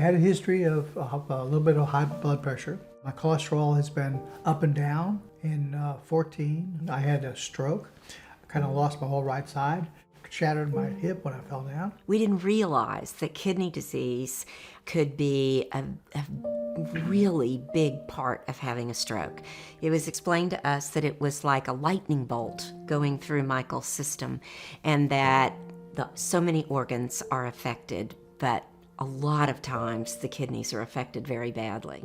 I had a history of a little bit of high blood pressure. My cholesterol has been up and down. In 14, I had a stroke. I kind of lost my whole right side. Shattered my hip when I fell down. We didn't realize that kidney disease could be a really big part of having a stroke. It was explained to us that it was like a lightning bolt going through Michael's system, and that so many organs are affected, but a lot of times the kidneys are affected very badly.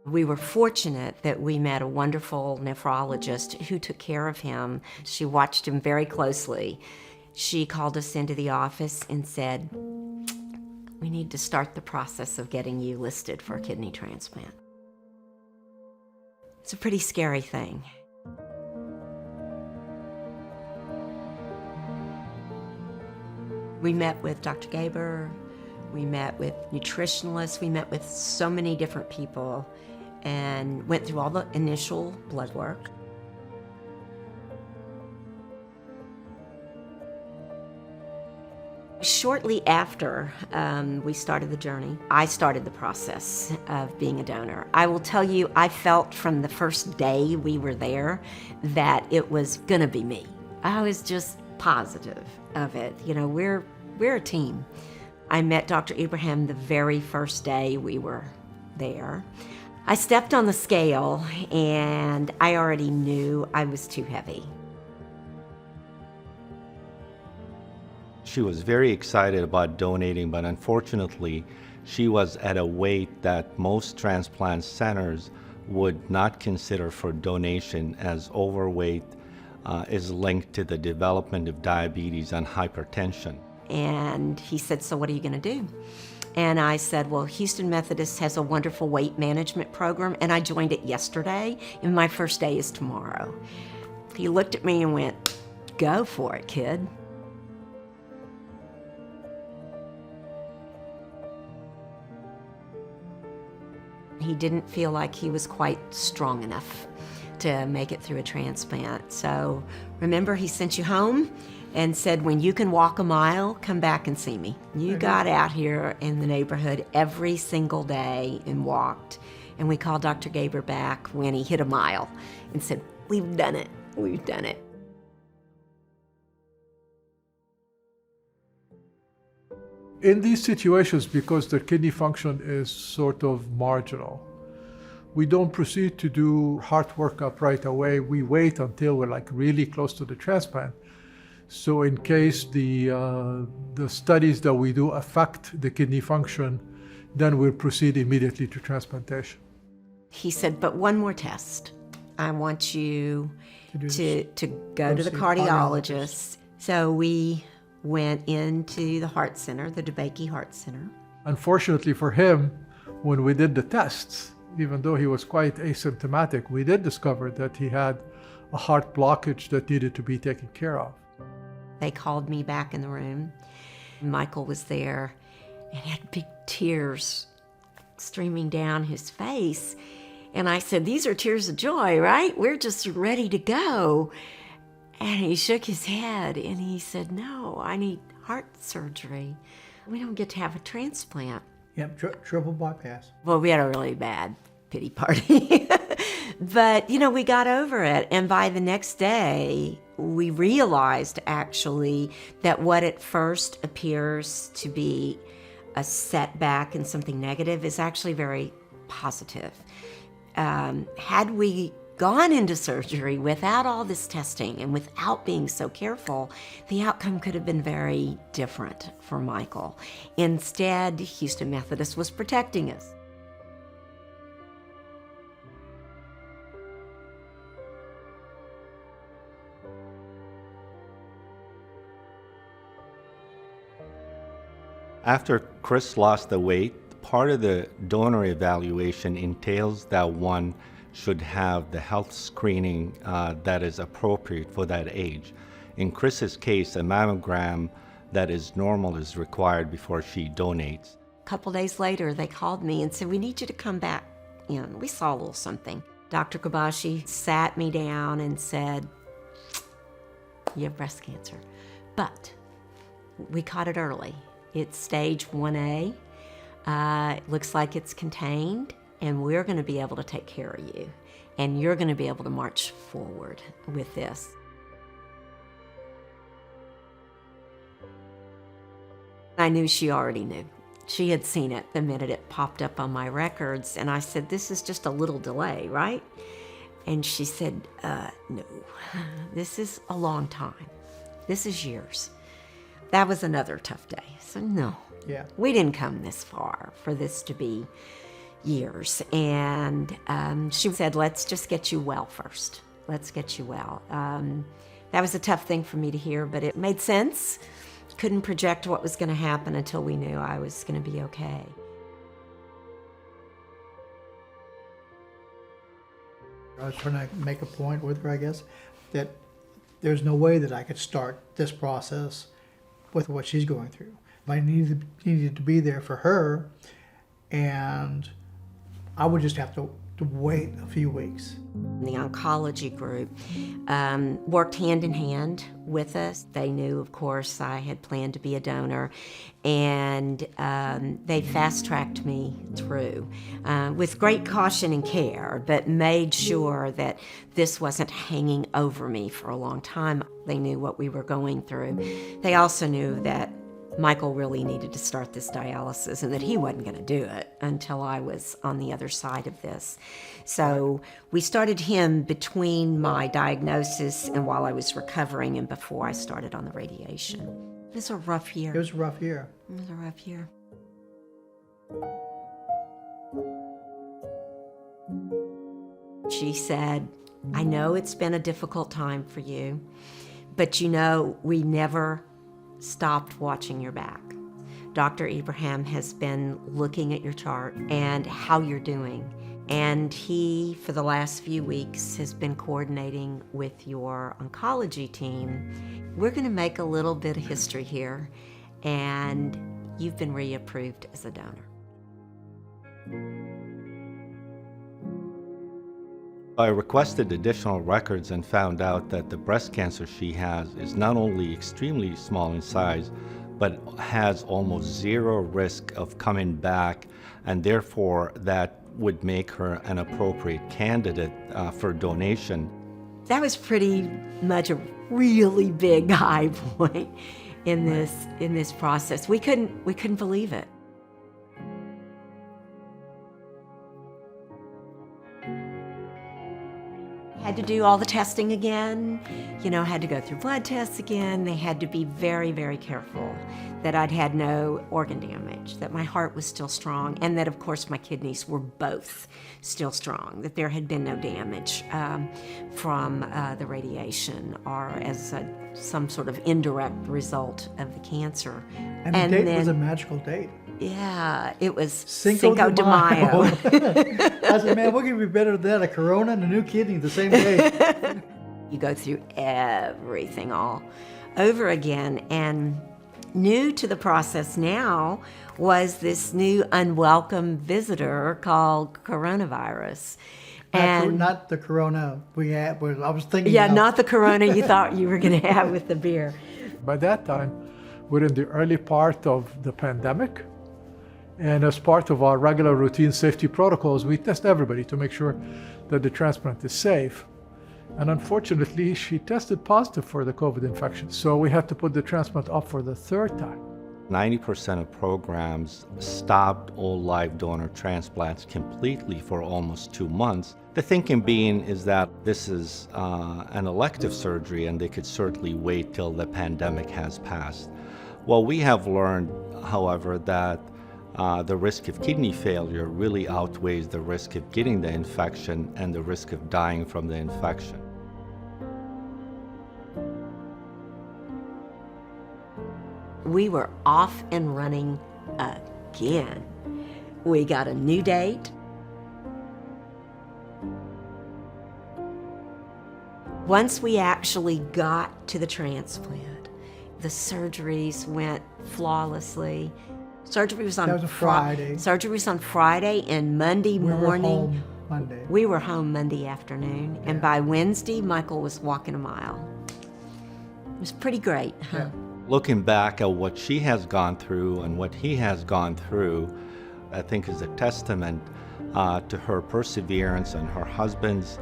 We were fortunate that we met a wonderful nephrologist who took care of him. She watched him very closely. She called us into the office and said, "We need to start the process of getting you listed for a kidney transplant." It's a pretty scary thing. We met with Dr. Gaber, we met with nutritionalists, we met with so many different people and went through all the initial blood work. Shortly after we started the journey, I started the process of being a donor. I will tell you, I felt from the first day we were there that it was gonna be me. I was just positive of it. You know, we're a team. I met Dr. Abraham the very first day we were there. I stepped on the scale and I already knew I was too heavy. She was very excited about donating, but unfortunately, she was at a weight that most transplant centers would not consider for donation, as overweight is linked to the development of diabetes and hypertension. And he said, "So what are you gonna do?" And I said, "Well, Houston Methodist has a wonderful weight management program, and I joined it yesterday, and my first day is tomorrow." He looked at me and went, "Go for it, kid." He didn't feel like he was quite strong enough to make it through a transplant. So remember, he sent you home and said, "When you can walk a mile, come back and see me." You got out here in the neighborhood every single day and walked. And we called Dr. Gaber back when he hit a mile and said, "We've done it, we've done it." In these situations, because the kidney function is sort of marginal, we don't proceed to do heart workup right away. We wait until we're like really close to the transplant. So in case the studies that we do affect the kidney function, then we'll proceed immediately to transplantation. He said, "But one more test. I want you to go to the cardiologist." So we went into the heart center, the DeBakey Heart Center. Unfortunately for him, when we did the tests, even though he was quite asymptomatic, we did discover that he had a heart blockage that needed to be taken care of. They called me back in the room. Michael was there and had big tears streaming down his face. And I said, "These are tears of joy, right? We're just ready to go." And he shook his head and he said, "No, I need heart surgery. We don't get to have a transplant." Yep, triple bypass. Well, we had a really bad pity party. But, you know, we got over it. And by the next day, we realized actually that what at first appears to be a setback and something negative is actually very positive. Had we gone into surgery without all this testing and without being so careful, the outcome could have been very different for Michael. Instead, Houston Methodist was protecting us. After Chris lost the weight, part of the donor evaluation entails that one should have the health screening that is appropriate for that age. In Chris's case, a mammogram that is normal is required before she donates. A couple days later, they called me and said, we need you to come back in. We saw a little something. Dr. Kobashi sat me down and said, you have breast cancer, but we caught it early. It's stage 1A. It looks like it's contained, and we're going to be able to take care of you, and you're going to be able to march forward with this. I knew she already knew. She had seen it the minute it popped up on my records, and I said, this is just a little delay, right? And she said, no, this is a long time. This is years. That was another tough day. So no, Yeah. we didn't come this far for this to be years. And she said, let's just get you well first. Let's get you well. That was a tough thing for me to hear, but it made sense. Couldn't project what was going to happen until we knew I was going to be okay. I was trying to make a point with her, I guess, that there's no way that I could start this process with what she's going through. I needed to be there for her, and I would just have to wait a few weeks. The oncology group worked hand in hand with us. They knew, of course, I had planned to be a donor, and they fast-tracked me through with great caution and care, but made sure that this wasn't hanging over me for a long time. They knew what we were going through. They also knew that Michael really needed to start this dialysis and that he wasn't going to do it until I was on the other side of this. So we started him between my diagnosis and while I was recovering and before I started on the radiation. It was a rough year. It was a rough year. It was a rough year. She said, I know it's been a difficult time for you, but you know, we never stopped watching your back. Dr. Abraham has been looking at your chart and how you're doing. And he, for the last few weeks, has been coordinating with your oncology team. We're going to make a little bit of history here, and you've been reapproved as a donor. I requested additional records and found out that the breast cancer she has is not only extremely small in size, but has almost zero risk of coming back, and therefore that would make her an appropriate candidate for donation. That was pretty much a really big high point in this process. We couldn't believe it. Had to do all the testing again, had to go through blood tests again. They had to be very, very careful that I'd had no organ damage, that my heart was still strong, and that, of course, my kidneys were both still strong, that there had been no damage from the radiation or as some sort of indirect result of the cancer. And the date was a magical date. Yeah, it was Cinco de Mayo. Mayo. I said, man, what could be better than that? A corona and a new kidney the same day. You go through everything all over again. And new to the process now was this new unwelcome visitor called coronavirus. And not the corona we had. I was thinking. yeah, not the corona you thought you were going to have with the beer. By that time, we're in the early part of the pandemic. And as part of our regular routine safety protocols, we test everybody to make sure that the transplant is safe. And unfortunately, she tested positive for the COVID infection. So we had to put the transplant up for the third time. 90% of programs stopped all live donor transplants completely for almost 2 months. The thinking being is that this is an elective surgery and they could certainly wait till the pandemic has passed. Well, we have learned, however, that the risk of kidney failure really outweighs the risk of getting the infection and the risk of dying from the infection. We were off and running again. We got a new date. Once we actually got to the transplant, the surgeries went flawlessly. Surgery was on That was a Friday. Surgery was on Friday, and Monday We were morning. home Monday. We were home Monday afternoon, and by Wednesday, Michael was walking a mile. It was pretty great, huh? Yeah. Looking back at what she has gone through and what he has gone through, I think is a testament to her perseverance and her husband's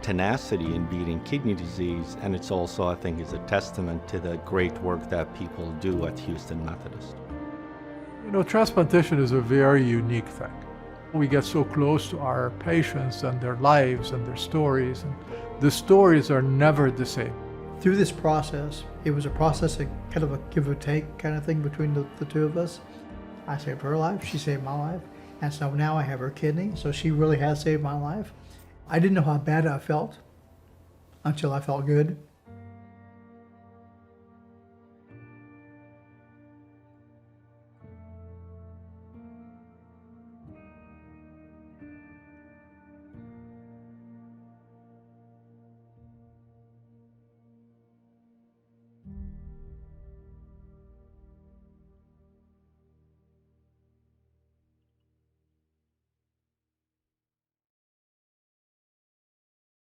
tenacity in beating kidney disease. And it's also, I think, is a testament to the great work that people do at Houston Methodist. You know, transplantation is a very unique thing. We get so close to our patients and their lives and their stories, and the stories are never the same. Through this process, it was a process of kind of a give or take kind of thing between the two of us. I saved her life, she saved my life, and so now I have her kidney, so she really has saved my life. I didn't know how bad I felt until I felt good.